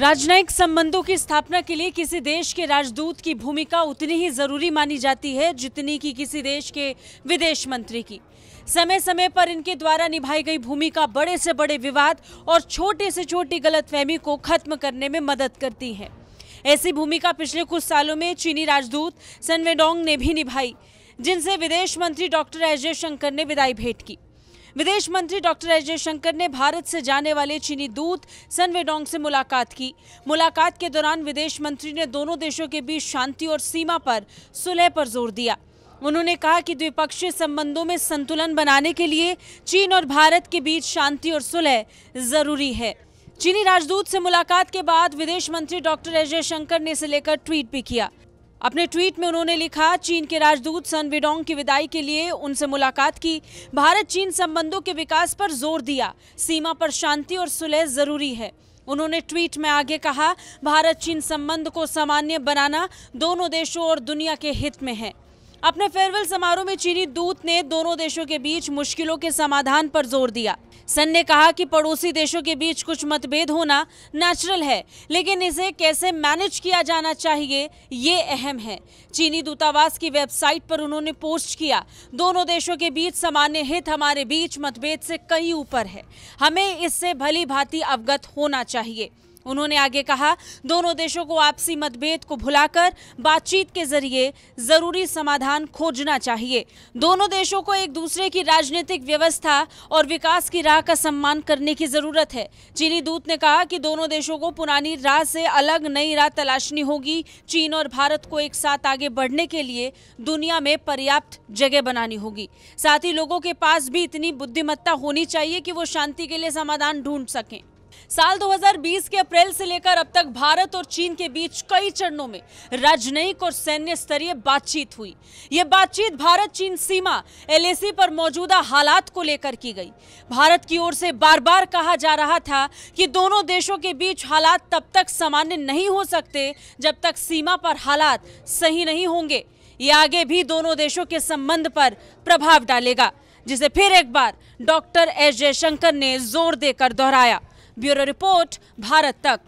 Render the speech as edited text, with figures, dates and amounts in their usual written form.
राजनयिक संबंधों की स्थापना के लिए किसी देश के राजदूत की भूमिका उतनी ही जरूरी मानी जाती है जितनी कि किसी देश के विदेश मंत्री की। समय समय पर इनके द्वारा निभाई गई भूमिका बड़े से बड़े विवाद और छोटे से छोटी गलतफहमी को खत्म करने में मदद करती है। ऐसी भूमिका पिछले कुछ सालों में चीनी राजदूत सन वेडोंग ने भी निभाई, जिनसे विदेश मंत्री डॉक्टर एस जयशंकर ने विदाई भेंट की। विदेश मंत्री डॉक्टर एस जयशंकर ने भारत से जाने वाले चीनी दूत सन वेडोंग से मुलाकात की। मुलाकात के दौरान विदेश मंत्री ने दोनों देशों के बीच शांति और सीमा पर सुलह पर जोर दिया। उन्होंने कहा कि द्विपक्षीय संबंधों में संतुलन बनाने के लिए चीन और भारत के बीच शांति और सुलह जरूरी है। चीनी राजदूत से मुलाकात के बाद विदेश मंत्री डॉक्टर एस जयशंकर ने इसे लेकर ट्वीट भी किया। अपने ट्वीट में उन्होंने लिखा, चीन के राजदूत सन वेडोंग की विदाई के लिए उनसे मुलाकात की। भारत चीन संबंधों के विकास पर जोर दिया। सीमा पर शांति और सुलह जरूरी है। उन्होंने ट्वीट में आगे कहा, भारत चीन संबंध को सामान्य बनाना दोनों देशों और दुनिया के हित में है। अपने फेयरवेल समारोह में चीनी दूत ने दोनों देशों के बीच मुश्किलों के समाधान पर जोर दिया। सन ने कहा कि पड़ोसी देशों के बीच कुछ मतभेद होना नेचुरल है, लेकिन इसे कैसे मैनेज किया जाना चाहिए ये अहम है। चीनी दूतावास की वेबसाइट पर उन्होंने पोस्ट किया, दोनों देशों के बीच सामान्य हित हमारे बीच मतभेद से कहीं ऊपर है। हमें इससे भली भांति अवगत होना चाहिए। उन्होंने आगे कहा, दोनों देशों को आपसी मतभेद को भुलाकर बातचीत के जरिए जरूरी समाधान खोजना चाहिए। दोनों देशों को एक दूसरे की राजनीतिक व्यवस्था और विकास की राह का सम्मान करने की जरूरत है। चीनी दूत ने कहा कि दोनों देशों को पुरानी राह से अलग नई राह तलाशनी होगी। चीन और भारत को एक साथ आगे बढ़ने के लिए दुनिया में पर्याप्त जगह बनानी होगी। साथ ही लोगों के पास भी इतनी बुद्धिमत्ता होनी चाहिए कि वो शांति के लिए समाधान ढूंढ सकें। साल 2020 के अप्रैल से लेकर अब तक भारत और चीन के बीच कई चरणों में राजनयिक और सैन्य स्तरीय बातचीत हुई। यह बातचीत भारत चीन सीमा LAC पर मौजूदा हालात को लेकर की गई। भारत की ओर से बार बार कहा जा रहा था कि दोनों देशों के बीच हालात तब तक सामान्य नहीं हो सकते जब तक सीमा पर हालात सही नहीं होंगे। ये आगे भी दोनों देशों के संबंध पर प्रभाव डालेगा, जिसे फिर एक बार डॉक्टर एस जयशंकर ने जोर देकर दोहराया। ब्यूरो रिपोर्ट, भारत तक।